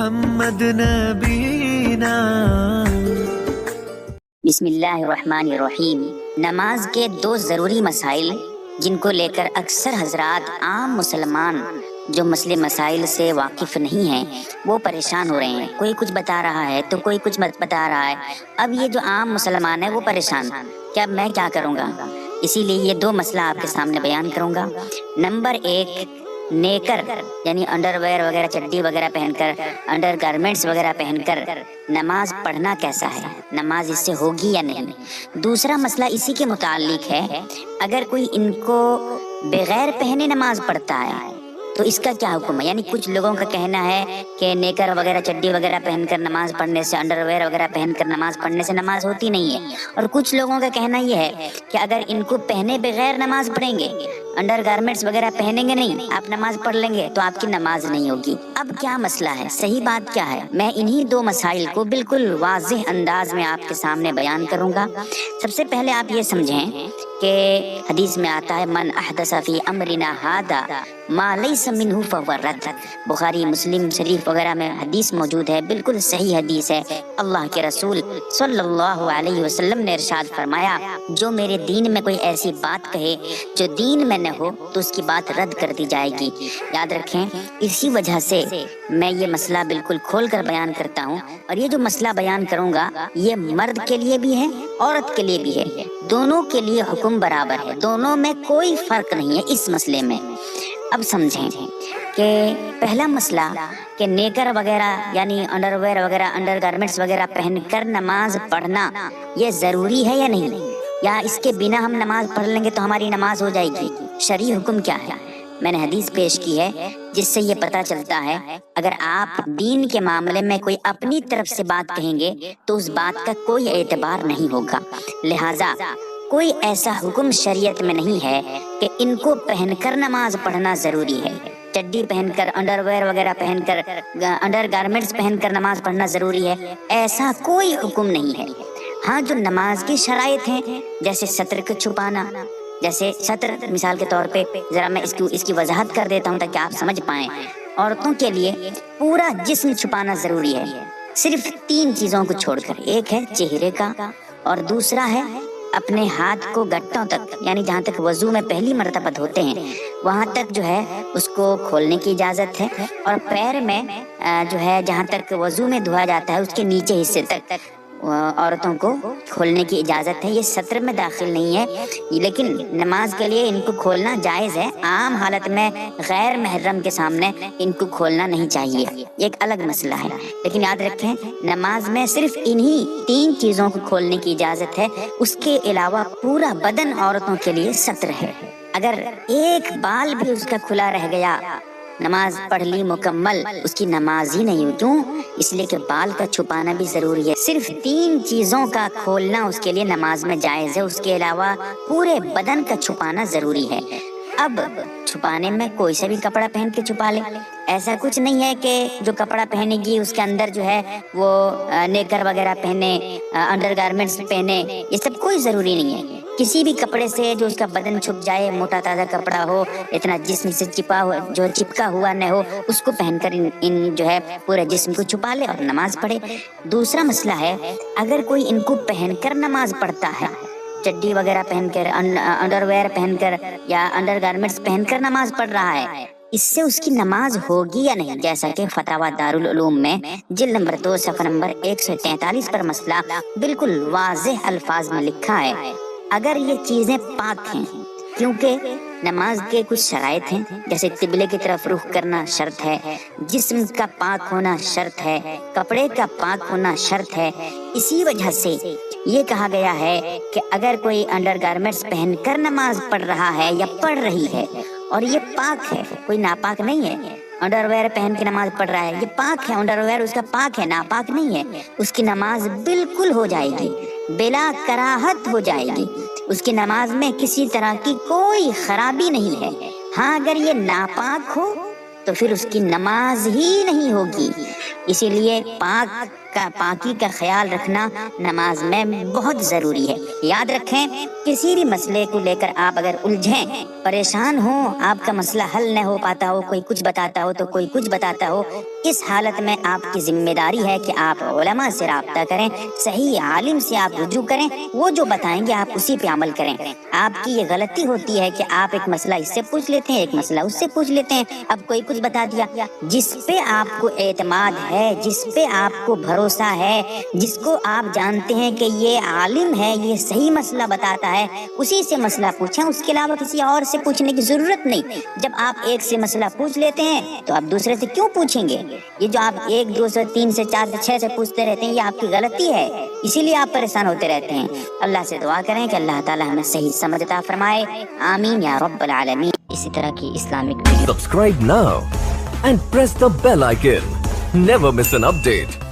محمد نبینا۔ بسم اللہ الرحمن الرحیم۔ نماز کے دو ضروری مسائل جن کو لے کر اکثر حضرات عام مسلمان جو مسئلے مسائل سے واقف نہیں ہیں وہ پریشان ہو رہے ہیں۔ کوئی کچھ بتا رہا ہے تو کوئی کچھ بتا رہا ہے۔ اب یہ جو عام مسلمان ہے وہ پریشان، کیا میں کیا کروں گا؟ اسی لیے یہ دو مسئلہ آپ کے سامنے بیان کروں گا۔ نمبر ایک، نیکر یعنی انڈر ویئر وغیرہ، چڈی وغیرہ پہن کر، انڈر گارمنٹس وغیرہ پہن کر نماز پڑھنا کیسا ہے، نماز اس سے ہوگی یا نہیں۔ دوسرا مسئلہ اسی کے متعلق ہے، اگر کوئی ان کو بغیر پہنے نماز پڑھتا ہے تو اس کا کیا حکم ہے؟ یعنی کچھ لوگوں کا کہنا ہے کہ نیکر وغیرہ، چڈی وغیرہ پہن کر نماز پڑھنے سے، انڈر ویئر وغیرہ پہن کر نماز پڑھنے سے نماز ہوتی نہیں ہے، اور کچھ لوگوں کا کہنا یہ ہے کہ اگر ان کو پہنے بغیر نماز پڑھیں گے، انڈر گارمنٹس وغیرہ پہنیں گے نہیں، آپ نماز پڑھ لیں گے تو آپ کی نماز نہیں ہوگی۔ اب کیا مسئلہ ہے، صحیح بات کیا ہے؟ میں انہی دو مسائل کو بالکل واضح انداز میں آپ کے سامنے بیان کروں گا۔ سب سے پہلے آپ یہ سمجھیں کہ حدیث میں آتا ہے من احدث فی امرنا ھذا ما لیس منہ فہو رد۔ بخاری، مسلم شریف وغیرہ میں حدیث موجود ہے، بالکل صحیح حدیث ہے۔ اللہ کے رسول صلی اللہ علیہ وسلم نے ارشاد فرمایا، جو میرے دین میں کوئی ایسی بات کہے جو دین میں نہ ہو تو اس کی بات رد کر دی جائے گی۔ یاد رکھیں، اسی وجہ سے میں یہ مسئلہ بالکل کھول کر بیان کرتا ہوں، اور یہ جو مسئلہ بیان کروں گا یہ مرد کے لیے بھی ہے، عورت کے لیے بھی ہے، دونوں کے لیے حکم برابر ہے، دونوں میں کوئی فرق نہیں ہے اس مسئلے میں۔ اب سمجھیں کہ پہلا مسئلہ کہ نیکر وغیرہ یعنی انڈر ویئر وغیرہ، انڈر گارمنٹس وغیرہ پہن کر نماز پڑھنا یہ ضروری ہے یا نہیں، یا اس کے بنا ہم نماز پڑھ لیں گے تو ہماری نماز ہو جائے گی؟ شرعی حکم کیا ہے؟ میں نے حدیث پیش کی ہے جس سے یہ پتہ چلتا ہے اگر آپ دین کے معاملے میں کوئی اپنی طرف سے بات کہیں گے تو اس بات کا کوئی اعتبار نہیں ہوگا۔ لہٰذا کوئی ایسا حکم شریعت میں نہیں ہے کہ ان کو پہن کر نماز پڑھنا ضروری ہے، چڈی پہن کر، انڈر ویئر وغیرہ پہن کر، انڈر گارمنٹس پہن کر نماز پڑھنا ضروری ہے، ایسا کوئی حکم نہیں ہے۔ ہاں، جو نماز کی شرائط ہیں جیسے سطر کو چھپانا، جیسے سطر مثال کے طور پہ ذرا میں اس کی وضاحت کر دیتا ہوں تاکہ آپ سمجھ پائیں۔ عورتوں کے لیے پورا جسم چھپانا ضروری ہے، صرف 3 چیزوں کو چھوڑ کر، ایک ہے چہرے کا، اور دوسرا ہے اپنے ہاتھ کو گٹوں تک، یعنی جہاں تک وضو میں پہلی مرتبہ دھوتے ہیں وہاں تک جو ہے اس کو کھولنے کی اجازت ہے، اور پیر میں جو ہے جہاں تک وضو میں دھویا جاتا ہے اس کے نیچے حصے تک عورتوں کو کھولنے کی اجازت ہے۔ یہ سطر میں داخل نہیں ہے، لیکن نماز کے لیے ان کو کھولنا جائز ہے، عام حالت میں غیر محرم کے سامنے ان کو کھولنا نہیں چاہیے، ایک الگ مسئلہ ہے۔ لیکن یاد رکھیں، نماز میں صرف انہی 3 چیزوں کو کھولنے کی اجازت ہے، اس کے علاوہ پورا بدن عورتوں کے لیے سطر ہے۔ اگر ایک بال بھی اس کا کھلا رہ گیا، نماز پڑھ لی مکمل، اس کی نماز ہی نہیں ہوئی۔ کیوں؟ اس لیے کہ بال کا چھپانا بھی ضروری ہے۔ صرف 3 چیزوں کا کھولنا اس کے لیے نماز میں جائز ہے، اس کے علاوہ پورے بدن کا چھپانا ضروری ہے۔ اب چھپانے میں کوئی سا بھی کپڑا پہن کے چھپا لے، ایسا کچھ نہیں ہے کہ جو کپڑا پہنے گی اس کے اندر جو ہے وہ نیکر وغیرہ پہنے، انڈر گارمنٹس پہنے، یہ سب کوئی ضروری نہیں ہے۔ کسی بھی کپڑے سے جو اس کا بدن چھپ جائے، موٹا تازہ کپڑا ہو، اتنا جسم سے چپکا ہوا نہ ہو، اس کو پہن کر ان جو ہے پورے جسم کو چھپا لے اور نماز پڑھے۔ دوسرا مسئلہ ہے، اگر کوئی ان کو پہن کر نماز پڑھتا ہے، چڈی وغیرہ پہن کر، انڈر ویئر پہن کر یا انڈر گارمنٹس پہن کر نماز پڑھ رہا ہے، اس سے اس کی نماز ہوگی یا نہیں؟ جیسا کہ فتاوی دارالعلوم میں جلد نمبر 2 صفحہ نمبر 143 پر مسئلہ بالکل واضح الفاظ میں لکھا ہے، اگر یہ چیزیں پاک ہیں، کیونکہ نماز کے کچھ شرائط ہیں، جیسے قبلے کی طرف رخ کرنا شرط ہے، جسم کا پاک ہونا شرط ہے، کپڑے کا پاک ہونا شرط ہے، اسی وجہ سے یہ کہا گیا ہے کہ اگر کوئی انڈر گارمنٹس پہن کر نماز پڑھ رہا ہے یا پڑھ رہی ہے اور یہ پاک ہے، کوئی ناپاک نہیں ہے، انڈر ویئر پہن کے نماز پڑھ رہا ہے، یہ پاک ہے، انڈر ویئر اس کا پاک ہے، ناپاک نہیں ہے، اس کی نماز بالکل ہو جائے گی، بلا کراہت ہو جائے گی، اس کی نماز میں کسی طرح کی کوئی خرابی نہیں ہے۔ ہاں، اگر یہ ناپاک ہو تو پھر اس کی نماز ہی نہیں ہوگی۔ اسی لیے پاکی کا خیال رکھنا نماز میں بہت ضروری ہے۔ یاد رکھیں، کسی بھی مسئلے کو لے کر آپ اگر الجھیں، پریشان ہوں، آپ کا مسئلہ حل نہ ہو پاتا ہو، کوئی کچھ بتاتا ہو تو کوئی کچھ بتاتا ہو، اس حالت میں آپ کی ذمہ داری ہے کہ آپ علماء سے رابطہ کریں، صحیح عالم سے آپ رجوع کریں، وہ جو بتائیں گے آپ اسی پہ عمل کریں۔ آپ کی یہ غلطی ہوتی ہے کہ آپ ایک مسئلہ اس سے پوچھ لیتے ہیں، ایک مسئلہ اس سے پوچھ لیتے ہیں، اب کوئی کچھ بتا دیا۔ جس پہ آپ کو اعتماد ہے، جس پہ آپ کو بھروسہ ہے، جس کو آپ جانتے ہیں کہ یہ عالم ہے، یہ صحیح مسئلہ بتاتا ہے، اسی سے مسئلہ پوچھیں، اس کے علاوہ کسی اور سے پوچھنے کی ضرورت نہیں۔ جب آپ ایک سے مسئلہ پوچھ لیتے ہیں تو آپ دوسرے سے کیوں پوچھیں گے؟ یہ جو آپ 1 2 سے 3 سے 4 سے 6 سے پوچھتے رہتے ہیں، یہ آپ کی غلطی ہے، اسی لیے آپ پریشان ہوتے رہتے ہیں۔ اللہ سے دعا کریں کہ اللہ تعالی ہمیں صحیح سمجھ عطا فرمائے، آمین یا رب العالمین۔ اسی طرح کی Islamic Subscribe now and press the bell icon. Never miss an update.